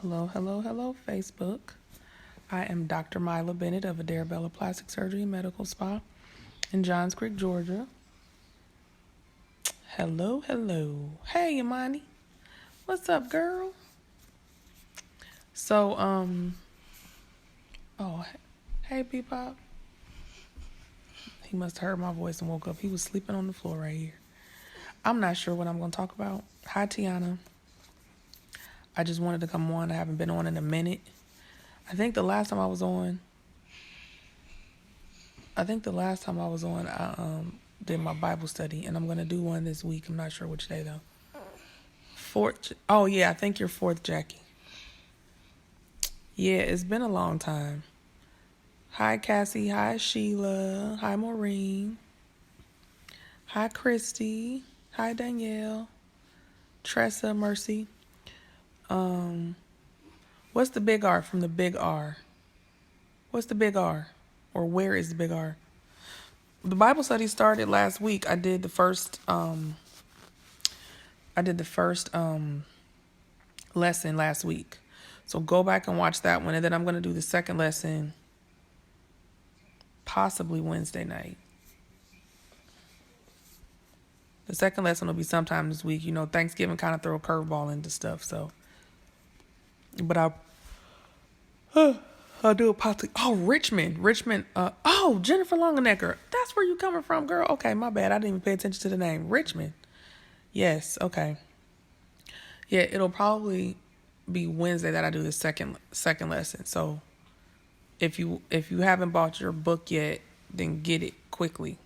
Hello, hello, hello, Facebook. I am Dr. Myla Bennett of Ederra Plastic Surgery and Medical Spa in Johns Creek, Georgia. Hello, hello. Hey, Imani. What's up, girl? So, oh, hey, P-Pop. He must have heard my voice and woke up. He was sleeping on the floor right here. I'm not sure what I'm going to talk about. Hi, Tiana. I just wanted to come on. I haven't been on in a minute. I think the last time I was on, I did my Bible study, and I'm going to do one this week. I'm not sure which day, though. Oh, yeah, I think you're fourth, Jackie. Yeah, it's been a long time. Hi, Cassie. Hi, Sheila. Hi, Maureen. Hi, Christy. Hi, Danielle. Tressa, Mercy. What's the big R from the big R? What's the big R? Or where is the big R? The Bible study started last week. I did the first lesson last week. So go back and watch that one, and then I'm going to do the second lesson possibly Wednesday night. The second lesson will be sometime this week. You know, Thanksgiving kind of throw a curveball into stuff, so. But I'll do a possibly. Oh, Richmond. Jennifer Longenecker. That's where you coming from, girl. Okay, my bad. I didn't even pay attention to the name. Richmond. Yes, okay. Yeah, it'll probably be Wednesday that I do the second lesson. So if you haven't bought your book yet, then get it quickly.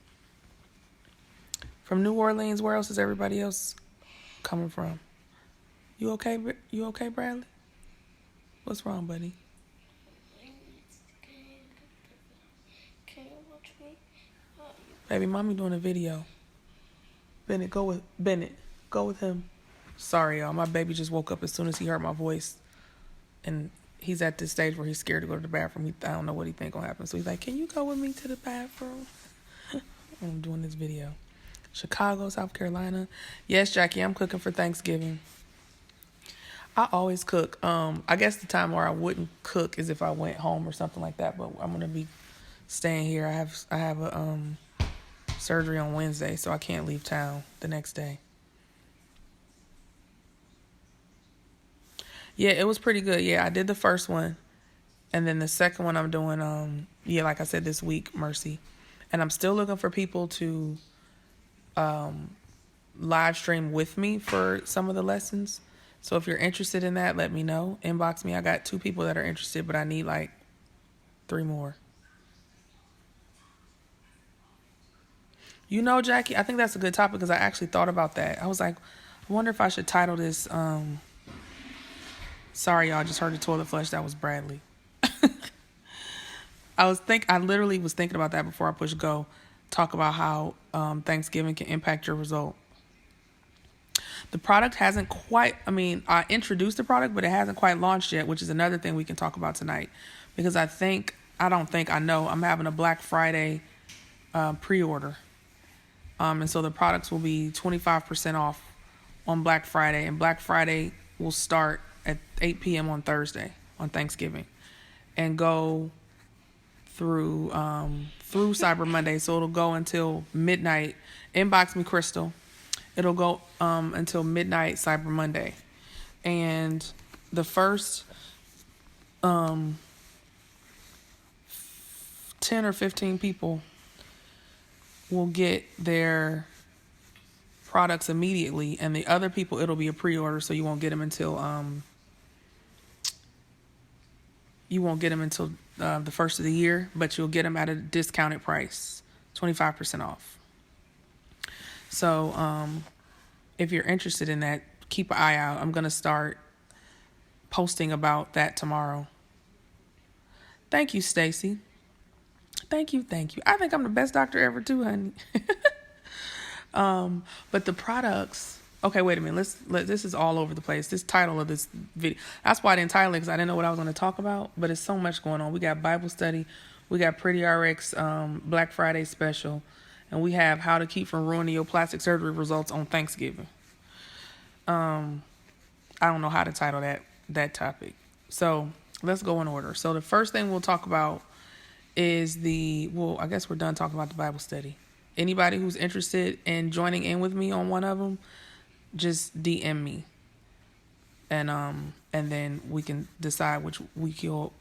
From New Orleans, where else is everybody else coming from? You okay? You okay, Bradley? What's wrong, buddy? Can you watch me? Baby, mommy doing a video. Bennett, go with him. Sorry, y'all. My baby just woke up as soon as he heard my voice. And he's at this stage where he's scared to go to the bathroom. I don't know what he think gonna happen. So he's like, can you go with me to the bathroom? I'm doing this video. Chicago, South Carolina. Yes, Jackie, I'm cooking for Thanksgiving. I always cook. I guess the time where I wouldn't cook is if I went home or something like that. But I'm gonna be staying here. I have a surgery on Wednesday, so I can't leave town the next day. Yeah, it was pretty good. Yeah, I did the first one, and then the second one I'm doing. Like I said, this week, Mercy, and I'm still looking for people to live stream with me for some of the lessons. So if you're interested in that, let me know. Inbox me. I got 2 people that are interested, but I need like 3 more. You know, Jackie, I think that's a good topic because I actually thought about that. I was like, I wonder if I should title this. Sorry, y'all, just heard the toilet flush. That was Bradley. I literally was thinking about that before I pushed go. Talk about how Thanksgiving can impact your result. The product hasn't quite, I introduced the product, but it hasn't quite launched yet, which is another thing we can talk about tonight. Because I know I'm having a Black Friday pre-order. And so the products will be 25% off on Black Friday. And Black Friday will start at 8 p.m. on Thursday, on Thanksgiving, and go through Cyber Monday. So it'll go until midnight. Inbox me, Crystal. It'll go until midnight Cyber Monday. And the first 10 or 15 people will get their products immediately, and the other people, it'll be a pre-order, so you won't get them until the first of the year, but you'll get them at a discounted price, 25% off. So if you're interested in that, keep an eye out. I'm going to start posting about that tomorrow. Thank you, Stacy. Thank you. I think I'm the best doctor ever too, honey. But the products. Okay, wait a minute. This is all over the place. This title of this video. That's why I didn't title it, because I didn't know what I was going to talk about. But it's so much going on. We got Bible study. We got Pretty RX Black Friday special. And we have how to keep from ruining your plastic surgery results on Thanksgiving. I don't know how to title that topic. So let's go in order. So the first thing we'll talk about is I guess we're done talking about the Bible study. Anybody who's interested in joining in with me on one of them, just DM me. And then we can decide which week you'll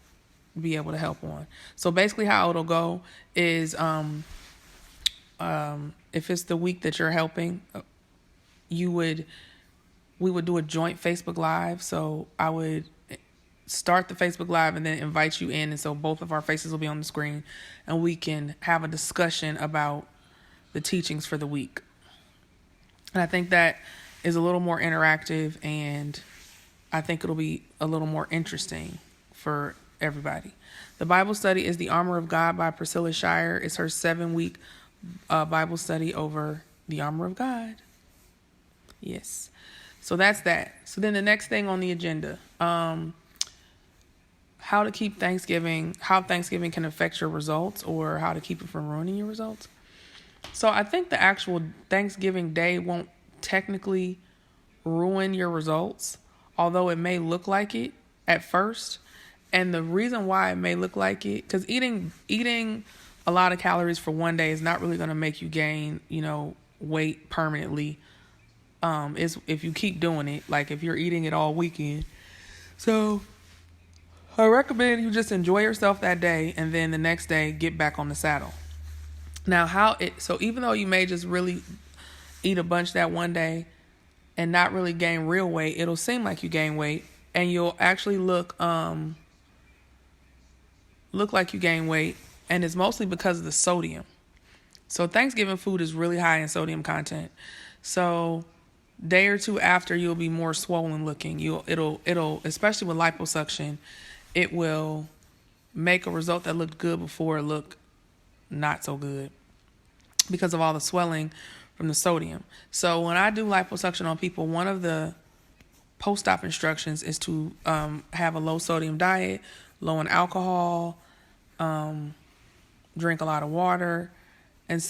be able to help on. So basically how it'll go is if it's the week that you're helping, we would do a joint Facebook Live. So I would start the Facebook Live and then invite you in. And so both of our faces will be on the screen and we can have a discussion about the teachings for the week. And I think that is a little more interactive, and I think it'll be a little more interesting for everybody. The Bible study is The Armor of God by Priscilla Shirer. It's her 7-week Bible study over the armor of God. Yes. So that's that. So then the next thing on the agenda, how Thanksgiving can affect your results, or how to keep it from ruining your results. So I think the actual Thanksgiving day won't technically ruin your results, although it may look like it at first. And the reason why it may look like it, because eating a lot of calories for one day is not really going to make you gain, weight permanently. Is if you keep doing it, like if you're eating it all weekend. So I recommend you just enjoy yourself that day, and then the next day get back on the saddle. Now, so even though you may just really eat a bunch that one day and not really gain real weight, it'll seem like you gain weight, and you'll actually look like you gain weight, and it's mostly because of the sodium. So Thanksgiving food is really high in sodium content. So day or two after, you'll be more swollen looking. It'll especially with liposuction, it will make a result that looked good before look not so good because of all the swelling from the sodium. So when I do liposuction on people, one of the post-op instructions is to have a low sodium diet, low in alcohol, drink a lot of water. And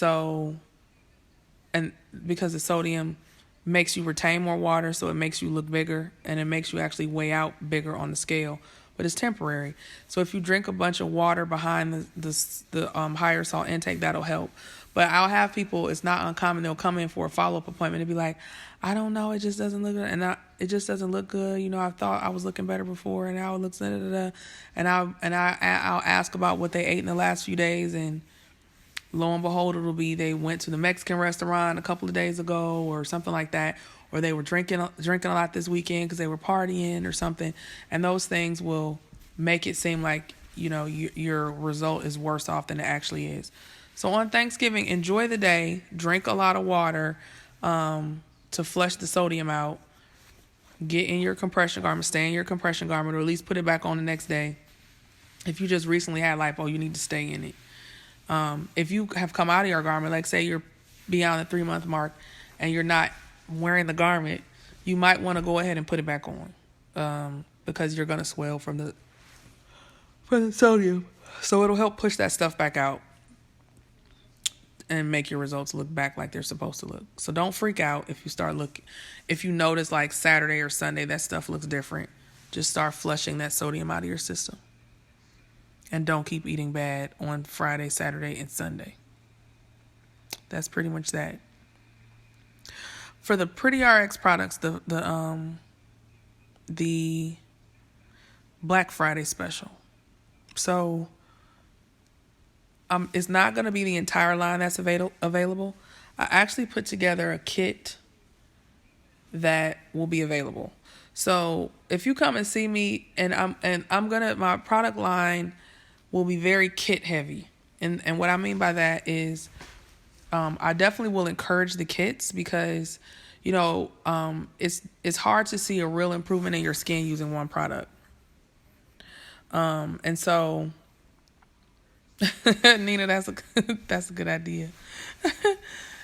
because the sodium makes you retain more water, so it makes you look bigger, and it makes you actually weigh out bigger on the scale, but it's temporary. So if you drink a bunch of water behind the higher salt intake, that'll help. But I'll have people, it's not uncommon, they'll come in for a follow-up appointment and be like, I don't know, it just doesn't look good. And it just doesn't look good. I thought I was looking better before, and now it looks da-da-da-da. And I'll ask about what they ate in the last few days, and lo and behold, it'll be they went to the Mexican restaurant a couple of days ago or something like that, or they were drinking a lot this weekend because they were partying or something. And those things will make it seem like, your result is worse off than it actually is. So on Thanksgiving, enjoy the day, drink a lot of water to flush the sodium out, get in your compression garment, stay in your compression garment, or at least put it back on the next day. If you just recently had lipo, you need to stay in it. If you have come out of your garment, like say you're beyond the 3-month mark and you're not wearing the garment, you might want to go ahead and put it back on because you're going to swell from the sodium. So it'll help push that stuff back out and make your results look back like they're supposed to look. So don't freak out if you notice like Saturday or Sunday that stuff looks different. Just start flushing that sodium out of your system. And don't keep eating bad on Friday, Saturday, and Sunday. That's pretty much that. For the Pretty RX products, the Black Friday special. So it's not going to be the entire line that's available. I actually put together a kit that will be available. So if you come and see me, my product line will be very kit heavy. And what I mean by that is I definitely will encourage the kits because, it's hard to see a real improvement in your skin using one product. And so, Nina, that's a good idea.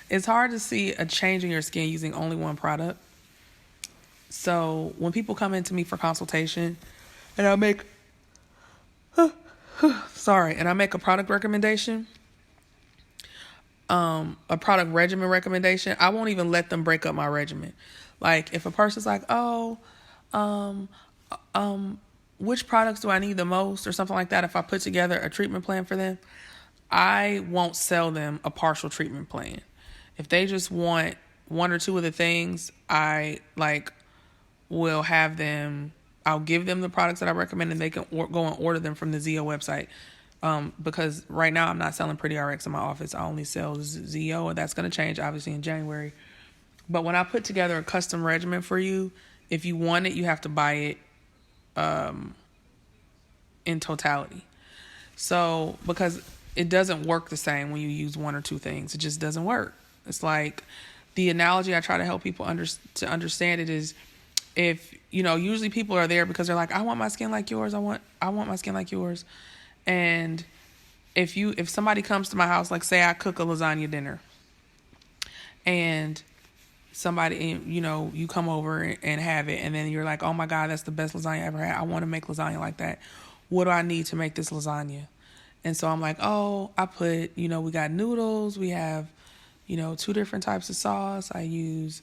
It's hard to see a change in your skin using only one product. So when people come into me for consultation and I make a product recommendation, a product regimen recommendation, I won't even let them break up my regimen. Like if a person's like, which products do I need the most or something like that, if I put together a treatment plan for them, I won't sell them a partial treatment plan. If they just want one or two of the things, I will have them, I'll give them the products that I recommend, and they can go and order them from the ZO website. Because right now I'm not selling Pretty RX in my office. I only sell ZO, and that's going to change obviously in January. But when I put together a custom regimen for you, if you want it, you have to buy it in totality. So, because it doesn't work the same when you use one or two things. It just doesn't work. It's like the analogy I try to help people to understand it is, if, usually people are there because they're like, I want my skin like yours. I want my skin like yours. And if somebody comes to my house, like say I cook a lasagna dinner, and somebody, you come over and have it, and then you're like, oh my God, that's the best lasagna I ever had. I want to make lasagna like that. What do I need to make this lasagna? And so I'm like, oh, I put, we got noodles. We have, 2 different types of sauce. I use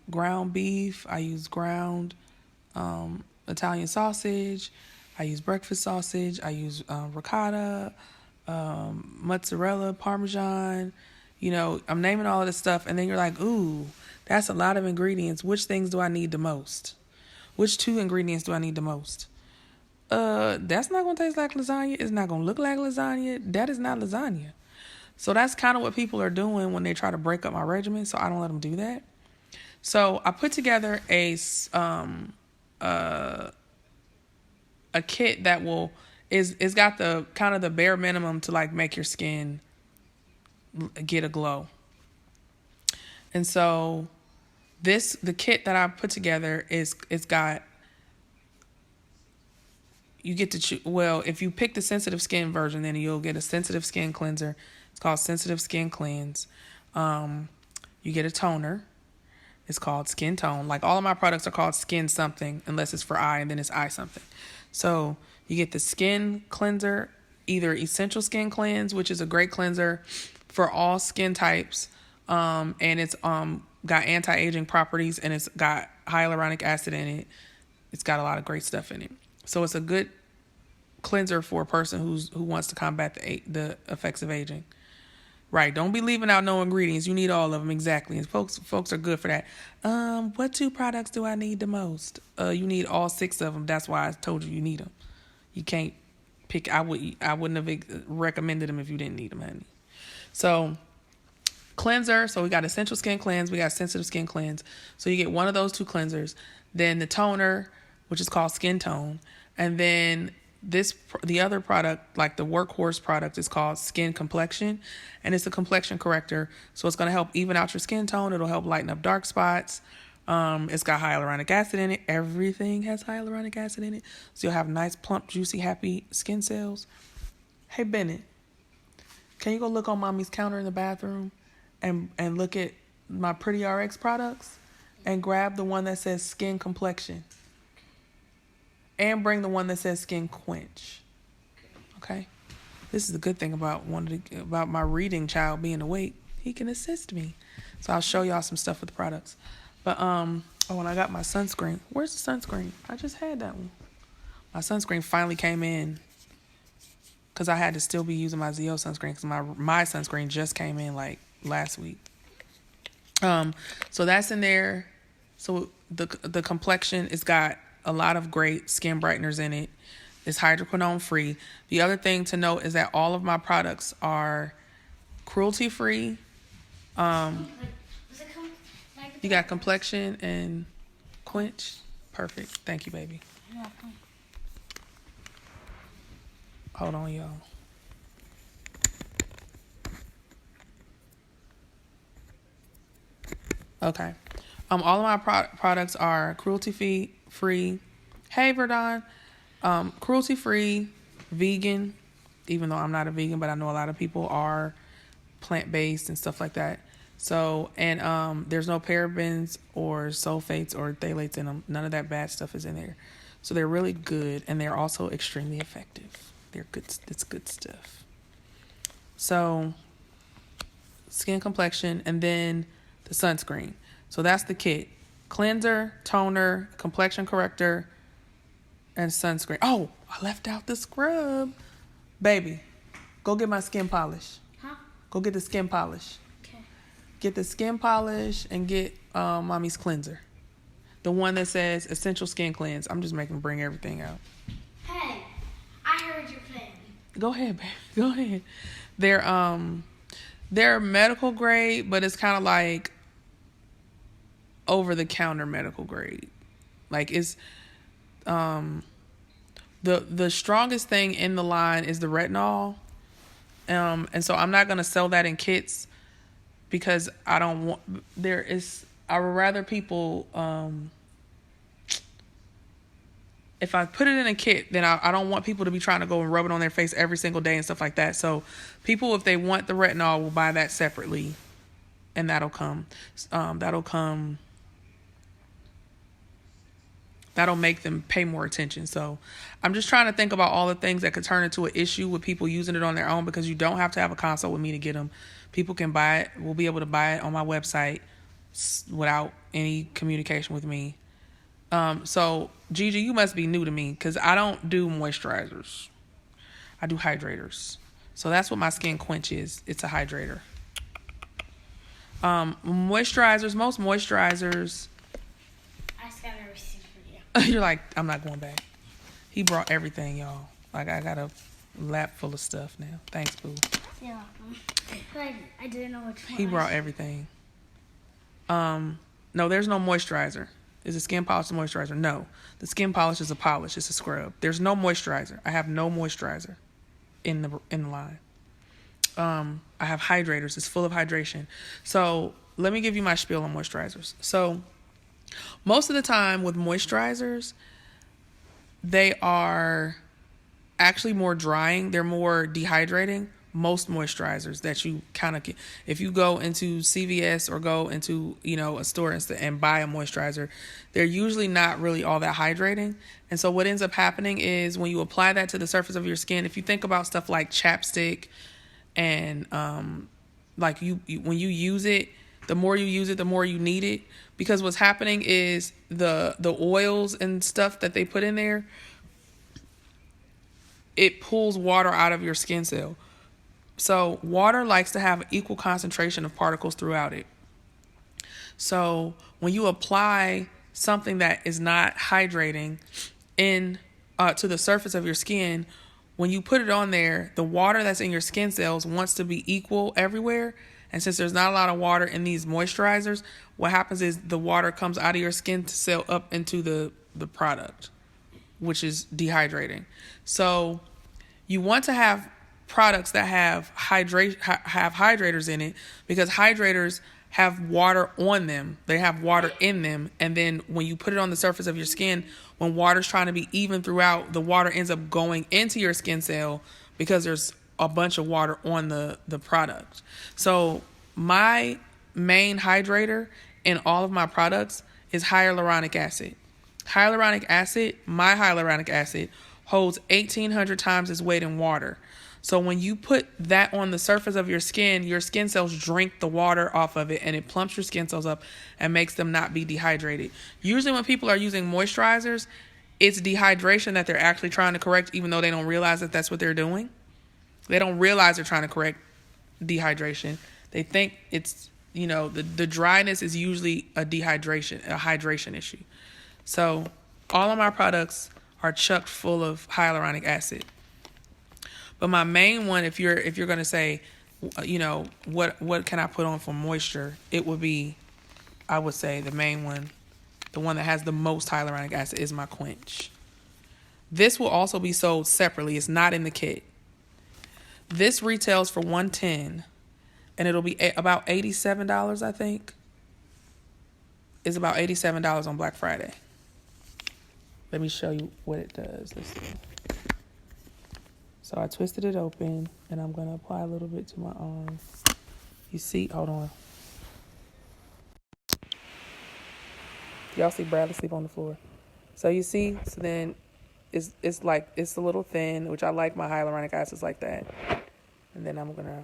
ground beef. I use ground Italian sausage. I use breakfast sausage. I use ricotta, mozzarella, Parmesan. I'm naming all of this stuff. And then you're like, ooh, that's a lot of ingredients. Which things do I need the most? Which 2 ingredients do I need the most? That's not going to taste like lasagna. It's not going to look like lasagna. That is not lasagna. So that's kind of what people are doing when they try to break up my regimen. So I don't let them do that. So I put together a kit that it's got the kind of the bare minimum to make your skin get a glow. And so the kit that I put together it's got, you get to choose, well, if you pick the sensitive skin version, then you'll get a sensitive skin cleanser. It's called Sensitive Skin Cleanse. You get a toner. It's called Skin Tone. Like all of my products are called Skin something, unless it's for eye, and then it's eye something. So you get the skin cleanser, either Essential Skin Cleanse, which is a great cleanser for all skin types. And it's got anti-aging properties, and it's got hyaluronic acid in it. It's got a lot of great stuff in it. So it's a good cleanser for a person who wants to combat the effects of aging. Right. Don't be leaving out no ingredients. You need all of them. Exactly. And folks are good for that. What 2 products do I need the most? You need all 6 of them. That's why I told you need them. You can't pick. I wouldn't have recommended them if you didn't need them, honey. So cleanser. So we got Essential Skin Cleanse. We got Sensitive Skin Cleanse. So you get one of those 2 cleansers. Then the toner, which is called Skin Tone. And then the other product, like the workhorse product, is called Skin Complexion, and it's a complexion corrector. So it's going to help even out your skin tone. It'll help lighten up dark spots. It's got hyaluronic acid in it. Everything has hyaluronic acid in it. So you'll have nice, plump, juicy, happy skin cells. Hey, Bennett, can you go look on mommy's counter in the bathroom and look at my Pretty RX products and grab the one that says Skin Complexion? And bring the one that says Skin Quench. Okay? This is the good thing about my reading child being awake. He can assist me. So I'll show y'all some stuff with the products. But and I got my sunscreen. Where's the sunscreen? I just had that one. My sunscreen finally came in, because I had to still be using my ZO sunscreen, because my sunscreen just came in last week. So that's in there. So the complexion, it's got a lot of great skin brighteners in it. It's hydroquinone free. The other thing to note is that all of my products are cruelty free. You got complexion and quench. Perfect. Thank you, baby. Hold on, y'all. Okay. All of my products are cruelty free. Hey, Verdon. Cruelty free, vegan, even though I'm not a vegan, but I know a lot of people are plant-based and stuff like that. So, and there's no parabens or sulfates or phthalates in them. None of that bad stuff is in there. So they're really good, and they're also extremely effective. They're good. It's good stuff. So, skin complexion, and then the sunscreen. So that's the kit. Cleanser, toner, complexion corrector, And sunscreen. Oh, I left out the scrub. Baby, go get my skin polish. Huh? Go get the skin polish. Okay. Get the skin polish and get mommy's cleanser. The one that says Essential Skin Cleanse. I'm just making bring everything out. Hey, I heard your plan. Go ahead, baby. Go ahead. They're medical grade, but it's kind of like over the counter medical grade. Like it's the strongest thing in the line is the retinol. And so I'm not gonna sell that in kits because I don't want I would rather people if I put it in a kit, then I don't want people to be trying to go and rub it on their face every single day and stuff like that. So people, if they want the retinol, will buy that separately, and that'll make them pay more attention. So I'm just trying to think about all the things that could turn into an issue with people using it on their own, because you don't have to have a consult with me to get them. People can buy it. We'll be able to buy it on my website without any communication with me. So Gigi, you must be new to me because I don't do moisturizers. I do hydrators. So that's what my skin quench is. It's a hydrator. Moisturizers, most moisturizers. I just got a receipt for you. You're like, I'm not going back. He brought everything, y'all. Like, I got a lap full of stuff now. Thanks, boo. Yeah. I didn't know which one. He brought everything. No, there's no moisturizer. Is a skin polish a moisturizer? No. The skin polish is a polish. It's a scrub. There's no moisturizer. I have no moisturizer in the line. I have hydrators. It's full of hydration. So let me give you my spiel on moisturizers. So most of the time with moisturizers, they are actually more drying. They're more dehydrating. Most moisturizers that you kind of get, if you go into CVS or go into, a store and buy a moisturizer, they're usually not really all that hydrating. And so what ends up happening is when you apply that to the surface of your skin, if you think about stuff like chapstick and like when you use it, the more you use it, the more you need it, because what's happening is the oils and stuff that they put in there, it pulls water out of your skin cell. So water likes to have equal concentration of particles throughout it. So when you apply something that is not hydrating to the surface of your skin, when you put it on there, the water that's in your skin cells wants to be equal everywhere. And since there's not a lot of water in these moisturizers, what happens is the water comes out of your skin cell up into the product, which is dehydrating. So you want to have products that have hydrators in it, because hydrators have water on them. They have water in them. And then when you put it on the surface of your skin, when water's trying to be even throughout, the water ends up going into your skin cell because there's a bunch of water on the product. So my main hydrator in all of my products is hyaluronic acid. My hyaluronic acid holds 1,800 times its weight in water. So when you put that on the surface of your skin cells drink the water off of it, and it plumps your skin cells up and makes them not be dehydrated. Usually when people are using moisturizers, it's dehydration that they're actually trying to correct, even though they don't realize that that's what they're doing. They don't realize they're trying to correct dehydration. They think it's, the dryness is usually a hydration issue. So all of my products are chucked full of hyaluronic acid. But my main one, if you're going to say, what can I put on for moisture, it would be, I would say the main one, the one that has the most hyaluronic acid, is my quench. This will also be sold separately. It's not in the kit. This retails for $110, and it'll be about $87, I think. It's about $87 on Black Friday. Let me show you what it does. Let's see. So I twisted it open, and I'm going to apply a little bit to my arm. You see, hold on. Y'all see Bradley sleep on the floor. So you see, so then it's a little thin, which I like my hyaluronic acids like that. And then I'm going to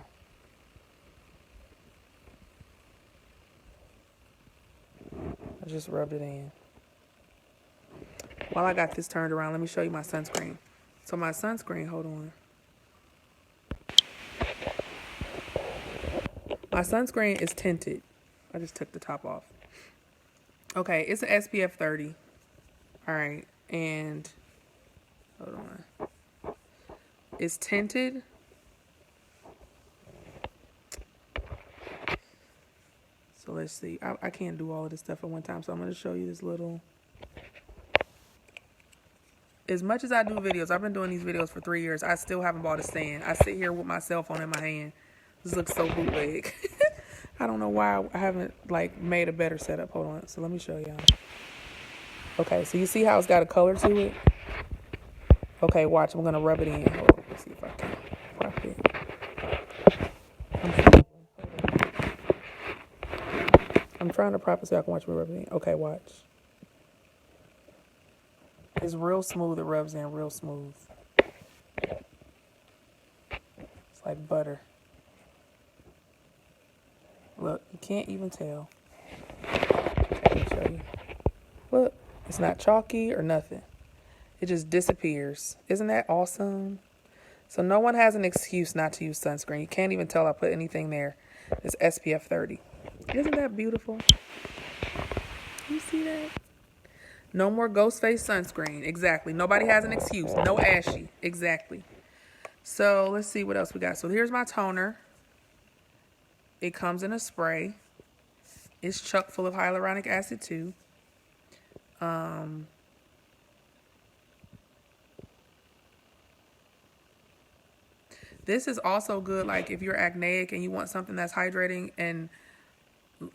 I just rubbed it in. While I got this turned around, let me show you my sunscreen. So my sunscreen, hold on. My sunscreen is tinted. I just took the top off. Okay, it's an SPF 30. All right, and hold on. It's tinted. So let's see. I can't do all of this stuff at one time, so I'm going to show you this little. As much as I do videos, I've been doing these videos for 3 years. I still haven't bought a stand. I sit here with my cell phone in my hand. This looks so bootleg. I don't know why I haven't like made a better setup. Hold on. So let me show y'all. Okay, so you see how it's got a color to it? Okay, watch. I'm going to rub it in. Hold on. Let's see if I can prop it. I'm trying to prop it so I can watch me rub it in. Okay, watch. It's real smooth. It rubs in real smooth. It's like butter. Look, you can't even tell. Let me show you. Look, it's not chalky or nothing. It just disappears. Isn't that awesome? So no one has an excuse not to use sunscreen. You can't even tell I put anything there. It's SPF 30. Isn't that beautiful? You see that? No more ghost face sunscreen. Exactly. Nobody has an excuse. No ashy. Exactly. So let's see what else we got. So here's my toner. It comes in a spray. It's chock full of hyaluronic acid too. This is also good like if you're acneic and you want something that's hydrating and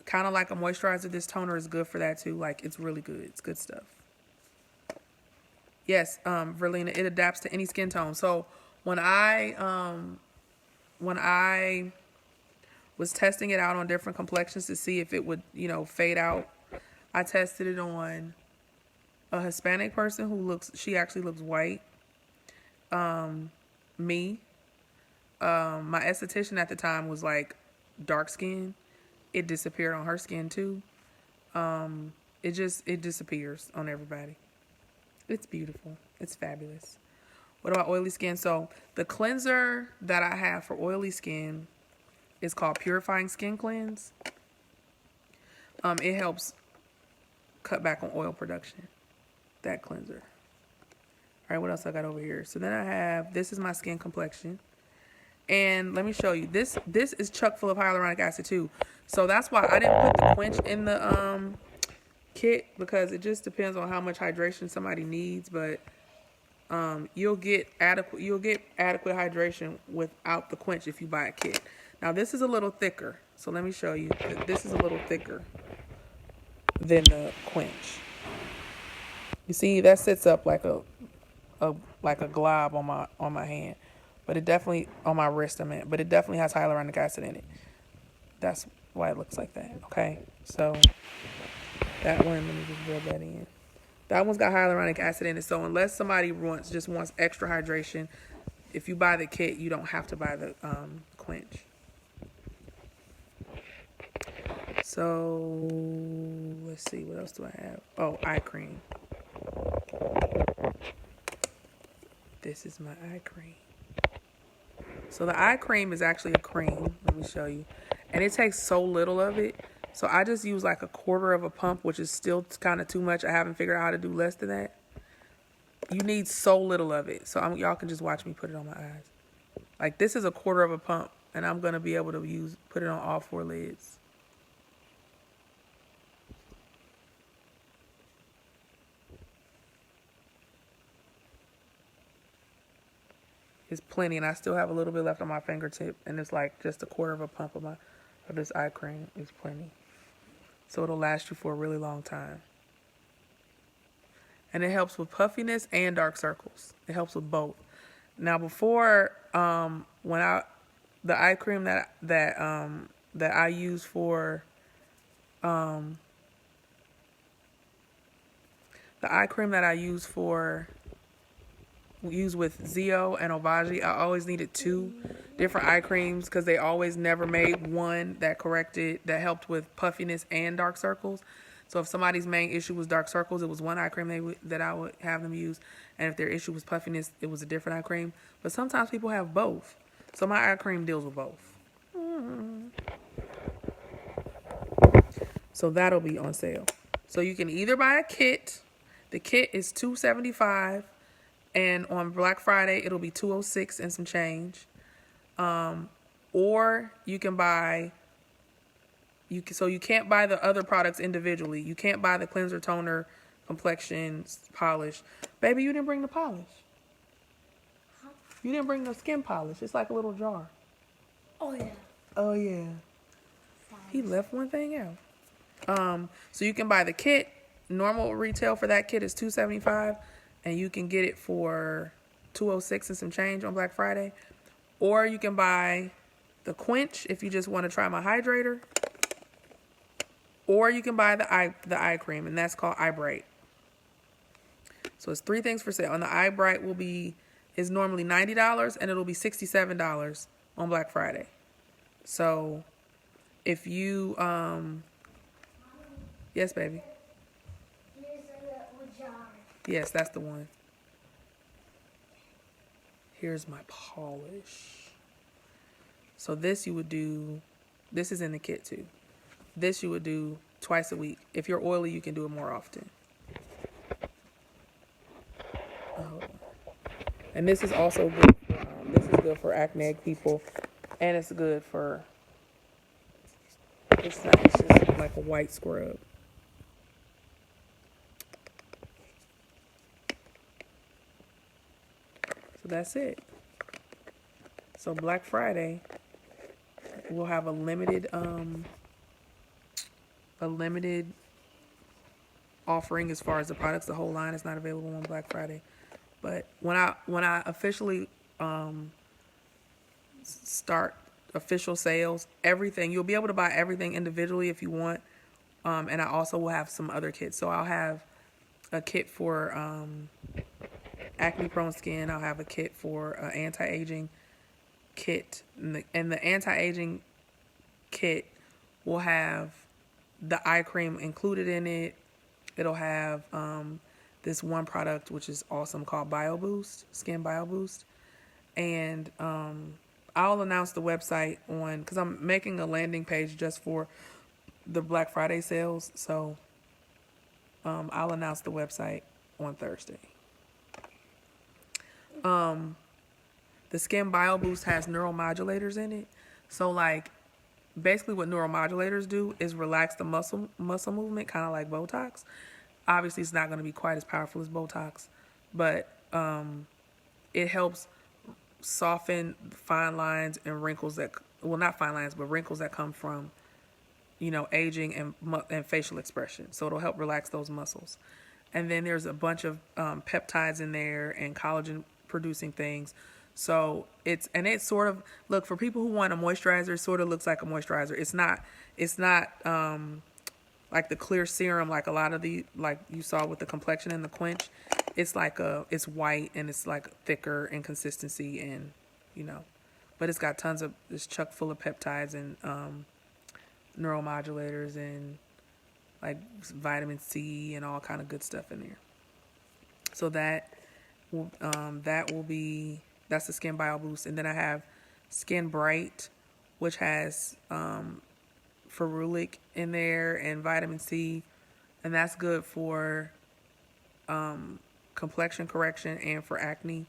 kind of like a moisturizer. This toner is good for that too. Like it's really good. It's good stuff. Yes, Verlina, it adapts to any skin tone. So when I was testing it out on different complexions to see if it would, fade out, I tested it on a Hispanic person she actually looks white. Me. My esthetician at the time was like dark skin. It disappeared on her skin too. It disappears on everybody. It's beautiful. It's fabulous. What about oily skin? So the cleanser that I have for oily skin is called Purifying Skin Cleanse. It helps cut back on oil production. That cleanser. All right, what else I got over here? So then I have, this is my skin complexion. And let me show you. This is chock full of hyaluronic acid too. So that's why I didn't put the quench in the kit, because it just depends on how much hydration somebody needs, but you'll get adequate hydration without the quench if you buy a kit. Now this is a little thicker. So let me show you. This is a little thicker than the quench. You see, that sits up like a glob on my hand. But it definitely, on my wrist, but it definitely has hyaluronic acid in it. That's why it looks like that, okay? So, that one, let me just rub that in. That one's got hyaluronic acid in it, so unless somebody just wants extra hydration, if you buy the kit, you don't have to buy the quench. So, let's see, what else do I have? Oh, eye cream. This is my eye cream. So the eye cream is actually a cream. Let me show you. And it takes so little of it. So I just use like 1/4 of a pump, which is still kind of too much. I haven't figured out how to do less than that. You need so little of it. So y'all can just watch me put it on my eyes. Like this is 1/4 of a pump. And I'm going to be able to put it on all 4 lids. It's plenty, and I still have a little bit left on my fingertip, and it's like just 1/4 of a pump of this eye cream is plenty. So it'll last you for a really long time. And it helps with puffiness and dark circles. It helps with both. Now before, the eye cream that I use for use with Zeo and Obagi, I always needed 2 different eye creams because they always never made one that helped with puffiness and dark circles. So if somebody's main issue was dark circles, it was one eye cream that I would have them use. And if their issue was puffiness, it was a different eye cream. But sometimes people have both. So my eye cream deals with both. So that'll be on sale. So you can either buy a kit. The kit is $275, and on Black Friday it'll be $206 and some change. Or you can buy. So you can't buy the other products individually. You can't buy the cleanser, toner, complexion, polish. Baby, you didn't bring the polish. You didn't bring the skin polish. It's like a little jar. Oh yeah. Oh yeah. He left one thing out. So you can buy the kit. Normal retail for that kit is $275, and you can get it for $206 and some change on Black Friday. Or you can buy the Quench if you just want to try my hydrator. Or you can buy the eye cream, and that's called Eye Bright. So it's 3 things for sale. And the Eye Bright is normally $90, and it'll be $67 on Black Friday. So if you yes, baby. Here's a little jar. Yes, that's the one. Here's my polish. So this you would do. This is in the kit too. This you would do twice a week. If you're oily, you can do it more often. And this is also good. This is good for acne people, and it's good for. It's just like a white scrub. So that's it. So Black Friday, we'll have a limited offering as far as the products. The whole line is not available on Black Friday. But when I officially start official sales, everything, you'll be able to buy everything individually if you want. And I also will have some other kits. So I'll have a kit for acne prone skin. I'll have a kit for anti-aging kit. And the anti-aging kit will have the eye cream included in it. It'll have this one product which is awesome called Bio Boost, Skin Bio Boost. And I'll announce the website because I'm making a landing page just for the Black Friday sales. So I'll announce the website on Thursday. The Skin Bio Boost has neuromodulators in it. So like basically what neuromodulators do is relax the muscle movement, kind of like Botox. Obviously it's not going to be quite as powerful as Botox, but it helps soften fine lines and wrinkles not fine lines, but wrinkles that come from, aging and facial expression. So it'll help relax those muscles. And then there's a bunch of peptides in there and collagen producing things. So it's sort of, look, for people who want a moisturizer, it sort of looks like a moisturizer. It's not like the clear serum, like a lot of like you saw with the complexion and the Quench. It's like it's white and it's like thicker in consistency and, but it's got it's chock full of peptides and neuromodulators and like vitamin C and all kind of good stuff in there. So that's the Skin Bio Boost. And then I have Skin Bright, which has ferulic in there and vitamin C, and that's good for complexion correction and for acne.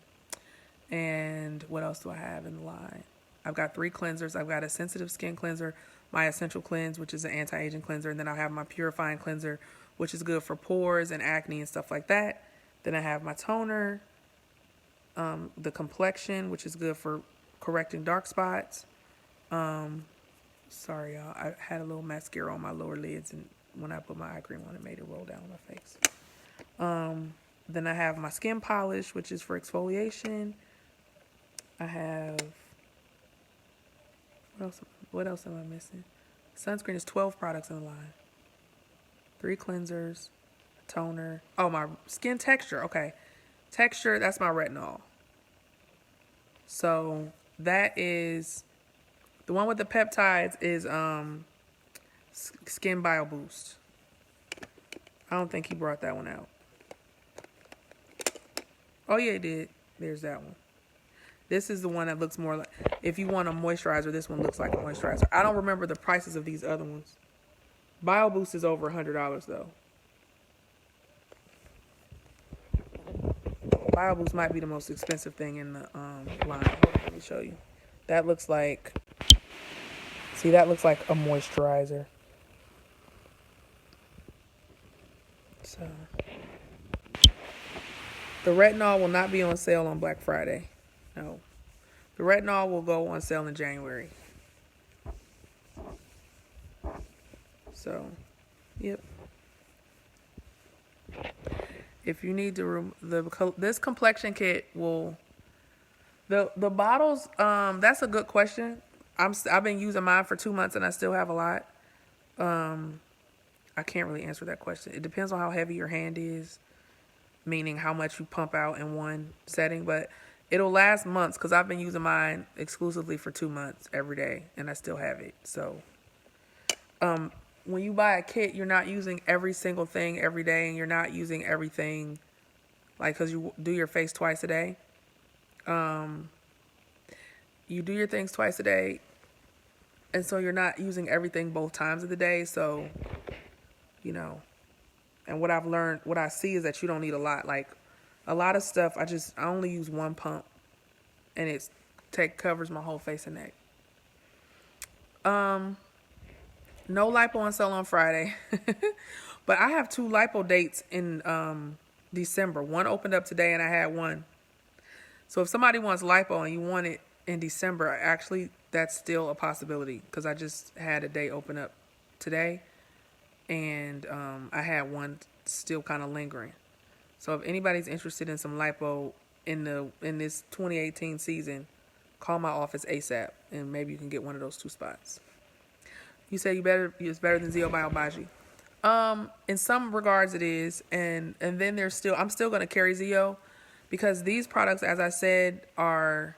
And what else do I have in the line? I've got 3 cleansers. I've got a sensitive skin cleanser, my essential cleanse, which is an anti-aging cleanser, and then I have my purifying cleanser, which is good for pores and acne and stuff like that. Then I have my toner, the complexion, which is good for correcting dark spots. Sorry, y'all. I had a little mascara on my lower lids, and when I put my eye cream on, it made it roll down my face. Then I have my skin polish, which is for exfoliation. I have... What else am I missing? Sunscreen is 12 products in the line. 3 cleansers, a toner. Oh, my skin texture. Okay. Texture, that's my retinol. So that is... The one with the peptides is Skin Bio Boost. I don't think he brought that one out. Oh, yeah, he did. There's that one. This is the one that looks more like, if you want a moisturizer, this one looks like a moisturizer. I don't remember the prices of these other ones. Bio Boost is over $100 though. Bio Boost might be the most expensive thing in the line. Let me show you. That looks like, see, that looks like a moisturizer. So, the retinol will not be on sale on Black Friday. No. The retinol will go on sale in January. So, yep. If you need to, this complexion kit will, the bottles, that's a good question. I've been using mine for 2 months and I still have a lot. I can't really answer that question. It depends on how heavy your hand is, meaning how much you pump out in one setting, but it'll last months because I've been using mine exclusively for 2 months every day and I still have it. So, when you buy a kit, you're not using every single thing every day, and you're not using everything, like, because you do your face twice a day. You do your things twice a day, and so you're not using everything both times of the day. So, you know, and what I've learned, what I see is that you don't need a lot. Like, a lot of stuff, I only use one pump, and it covers my whole face and neck. No lipo on sale on Friday. But I have 2 lipo dates in December. One opened up today and I had one. So if somebody wants lipo and you want it in December, actually that's still a possibility because I just had a day open up today and I had one still kind of lingering. So if anybody's interested in some lipo in this 2018 season, call my office ASAP and maybe you can get one of those 2 spots. You say it's better than Zeo Biobaji. In some regards it is, and then I'm still gonna carry Zeo because these products, as I said, are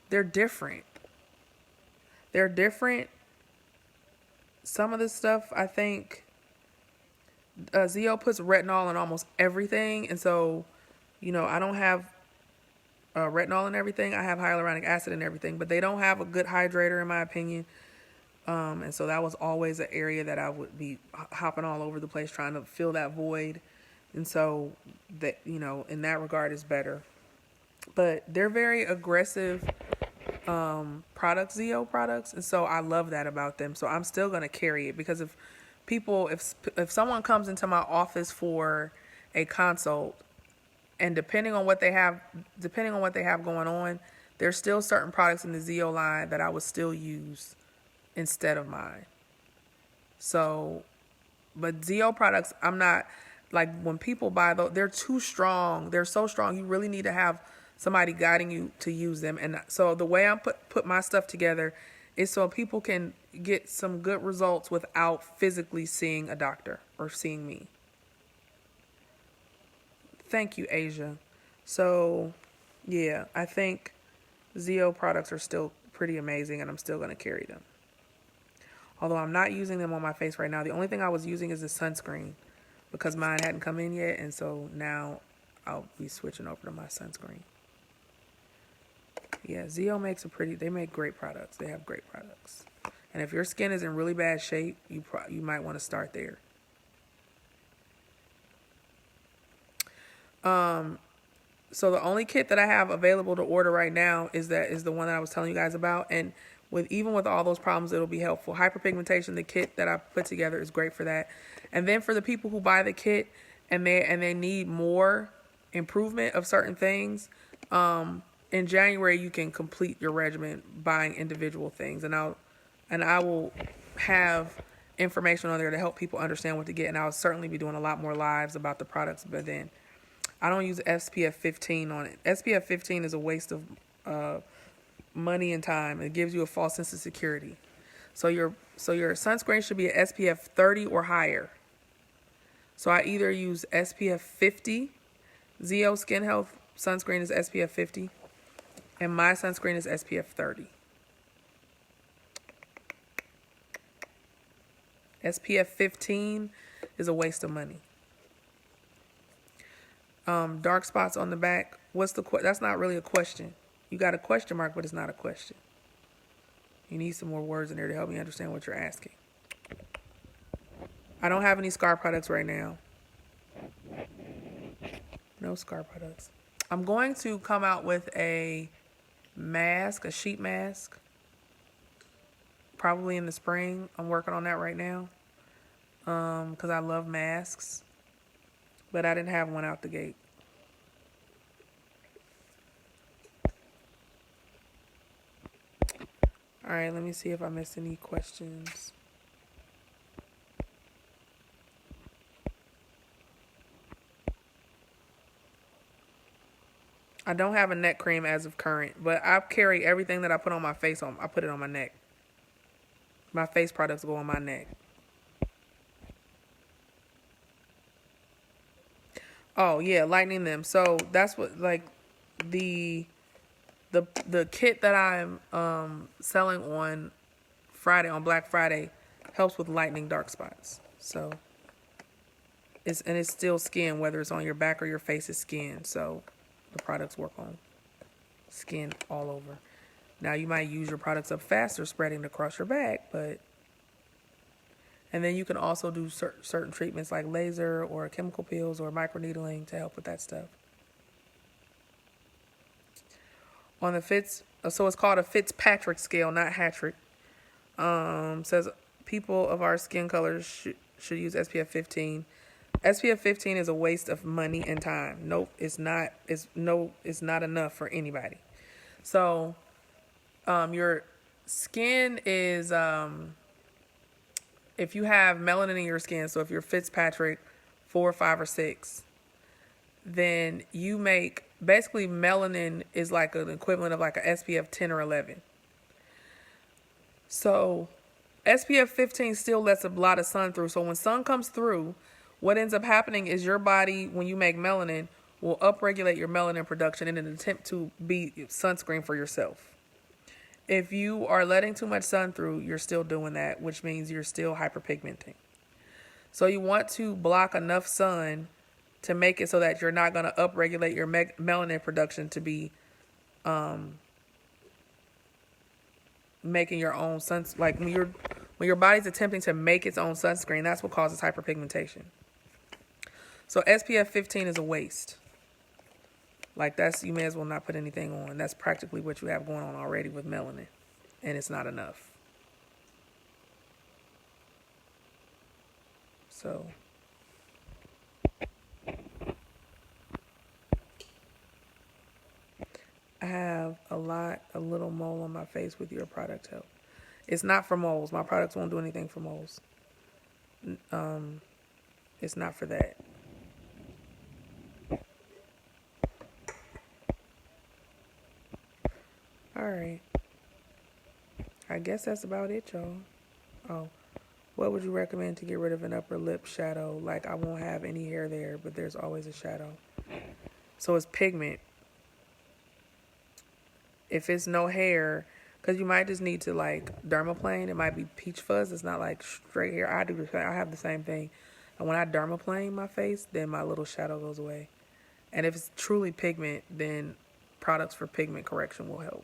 they're different. They're different. Some of the stuff I think Zeo puts retinol in almost everything, and so, you know, I don't have retinol and everything. I have hyaluronic acid and everything, but they don't have a good hydrator in my opinion. And so that was always an area that I would be hopping all over the place trying to fill that void. And so that, you know, in that regard is better. But they're very aggressive products, Zeo products, and so I love that about them. So I'm still going to carry it because if someone comes into my office for a consult, and depending on what they have going on, there's still certain products in the Zeo line that I would still use instead of mine. So, but Zeo products, I'm not, like, when people buy those, they're too strong. They're so strong. You really need to have somebody guiding you to use them. And so the way I put my stuff together is so people can get some good results without physically seeing a doctor or seeing me. Thank you, Asia. So, yeah, I think Zeo products are still pretty amazing, and I'm still going to carry them. Although I'm not using them on my face right now. The only thing I was using is the sunscreen because mine hadn't come in yet, and so now I'll be switching over to my sunscreen. Yeah, Zeo they make great products. They have great products. And if your skin is in really bad shape, you might want to start there. So the only kit that I have available to order right now is the one that I was telling you guys about. And even with all those problems, it'll be helpful. Hyperpigmentation, the kit that I put together is great for that. And then for the people who buy the kit and they need more improvement of certain things, in January you can complete your regimen buying individual things. And I will have information on there to help people understand what to get. And I'll certainly be doing a lot more lives about the products by then. I don't use SPF 15 on it. SPF 15 is a waste of money and time. It gives you a false sense of security. So your sunscreen should be at SPF 30 or higher. So I either use SPF 50. Zeo Skin Health sunscreen is SPF 50. And my sunscreen is SPF 30. SPF 15 is a waste of money. Dark spots on the back. That's not really a question. You got a question mark, but it's not a question. You need some more words in there to help me understand what you're asking. I don't have any scar products right now. No scar products. I'm going to come out with a mask, a sheet mask, probably in the spring. I'm working on that right now because I love masks, but I didn't have one out the gate. All right, let me see if I missed any questions. I don't have a neck cream as of current, but I carry everything that I put on my face on. I put it on my neck. My face products go on my neck. Oh yeah, lightening them. So that's what like the kit that I'm selling on Friday, on Black Friday, helps with lightening dark spots. So it's still skin, whether it's on your back or your face, is skin. So the products work on skin all over. Now you might use your products up faster, spreading across your back, and then you can also do certain treatments like laser or chemical peels or microneedling to help with that stuff. On the so it's called a Fitzpatrick scale, not Hattrick. Says people of our skin colors should use SPF 15. SPF 15 is a waste of money and time. Nope, it's not. It's not enough for anybody. So, your skin is if you have melanin in your skin. So if you're Fitzpatrick 4, 5, or 6, then you make basically melanin is like an equivalent of like a SPF 10 or 11. So SPF 15 still lets a lot of sun through. So when sun comes through, what ends up happening is your body, when you make melanin, will upregulate your melanin production in an attempt to be sunscreen for yourself. If you are letting too much sun through, you're still doing that, which means you're still hyperpigmenting. So you want to block enough sun to make it so that you're not going to upregulate your melanin production to be making your own like when your body's attempting to make its own sunscreen, that's what causes hyperpigmentation. So SPF 15 is a waste. Like you may as well not put anything on. That's practically what you have going on already with melanin, and it's not enough. So I have a little mole on my face with your product help. It's not for moles. My products won't do anything for moles. It's not for that. All right. I guess that's about it, y'all. Oh, what would you recommend to get rid of an upper lip shadow? Like, I won't have any hair there, but there's always a shadow. So it's pigment. If it's no hair, because you might just need to like dermaplane. It might be peach fuzz. It's not like straight hair. I have the same thing. And when I dermaplane my face, then my little shadow goes away. And if it's truly pigment, then products for pigment correction will help.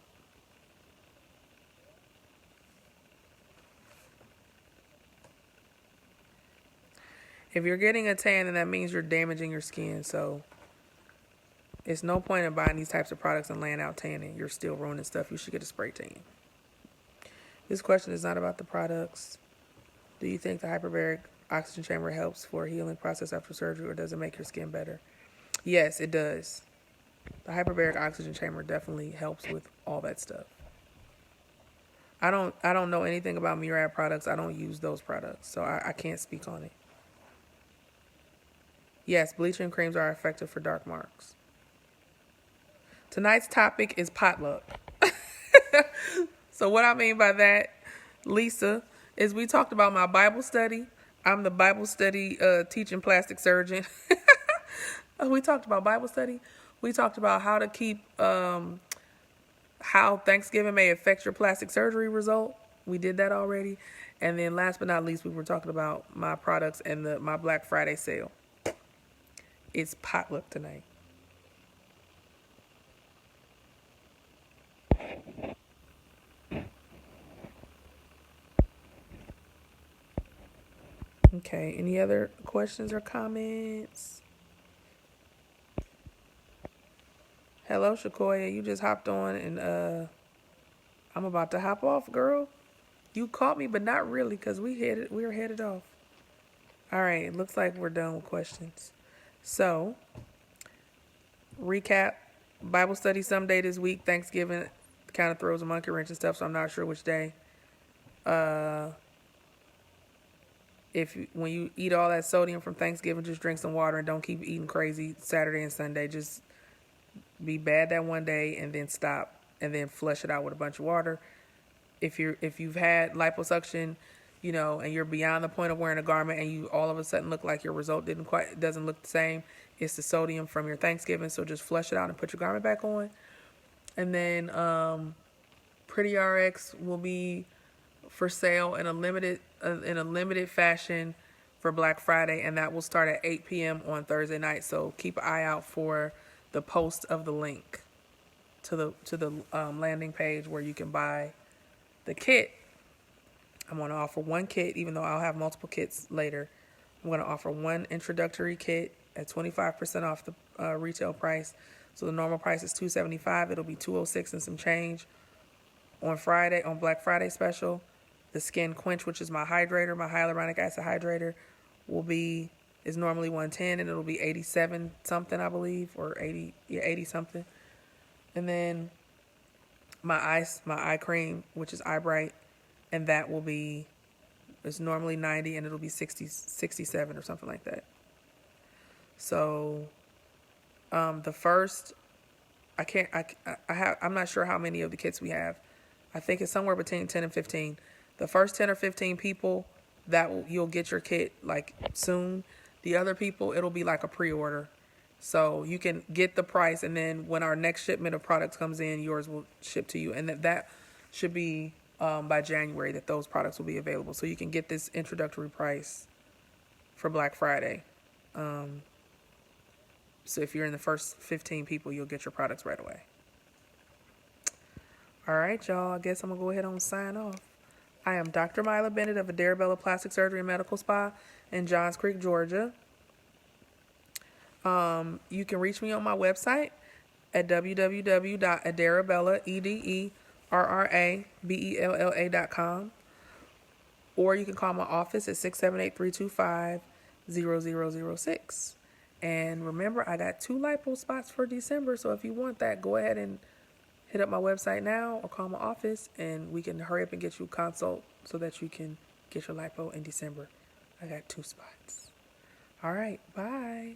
If you're getting a tan, then that means you're damaging your skin. So it's no point in buying these types of products and laying out tanning. You're still ruining stuff. You should get a spray tan. This question is not about the products. Do you think the hyperbaric oxygen chamber helps for a healing process after surgery, or does it make your skin better? Yes, it does. The hyperbaric oxygen chamber definitely helps with all that stuff. I don't know anything about Murad products. I don't use those products, so I can't speak on it. Yes, bleaching creams are effective for dark marks. Tonight's topic is potluck. So what I mean by that, Lisa, is we talked about my Bible study. I'm the Bible study teaching plastic surgeon. We talked about Bible study. We talked about how to keep, how Thanksgiving may affect your plastic surgery result. We did that already. And then last but not least, we were talking about my products and my Black Friday sale. It's potluck tonight. Okay, any other questions or comments? Hello, Shakoya. You just hopped on and I'm about to hop off, girl. You caught me, but not really, because we're headed off. All right, it looks like we're done with questions. So, recap, Bible study someday this week. Thanksgiving kind of throws a monkey wrench and stuff, so I'm not sure which day. When you eat all that sodium from Thanksgiving, just drink some water and don't keep eating crazy Saturday and Sunday. Just be bad that one day and then stop and then flush it out with a bunch of water. If you've had liposuction, and you're beyond the point of wearing a garment and you all of a sudden look like your result doesn't look the same, it's the sodium from your Thanksgiving. So just flush it out and put your garment back on. And then Pretty RX will be for sale in a limited fashion for Black Friday, and that will start at 8 p.m. on Thursday night. So keep an eye out for the post of the link to the landing page where you can buy the kit. I'm going to offer one kit, even though I'll have multiple kits later. I'm going to offer one introductory kit at 25% off the retail price. So the normal price is $275. It'll be $206 and some change on Black Friday special. The Skin Quench, which is my hydrator, my hyaluronic acid hydrator, is normally $110 and it'll be $87 something, I believe, or 80 something. And then my eye cream, which is Eye Bright, and that is normally $90 and it'll be $67 or something like that. So the first, I'm not sure how many of the kits we have. I think it's somewhere between 10 and 15. The first 10 or 15 people you'll get your kit like soon. The other people, it'll be like a pre-order. So you can get the price, and then when our next shipment of products comes in, yours will ship to you. And that should be by January that those products will be available. So you can get this introductory price for Black Friday. So if you're in the first 15 people, you'll get your products right away. All right, y'all. I guess I'm going to go ahead and sign off. I am Dr. Myla Bennett of Ederra Plastic Surgery and Medical Spa in Johns Creek, Georgia. You can reach me on my website at www.ederrabella.com, or you can call my office at 678-325-0006. And remember, I got 2 lipo spots for December, so if you want that, go ahead and hit up my website now or call my office, and we can hurry up and get you a consult so that you can get your lipo in December. I got 2 spots. All right, bye.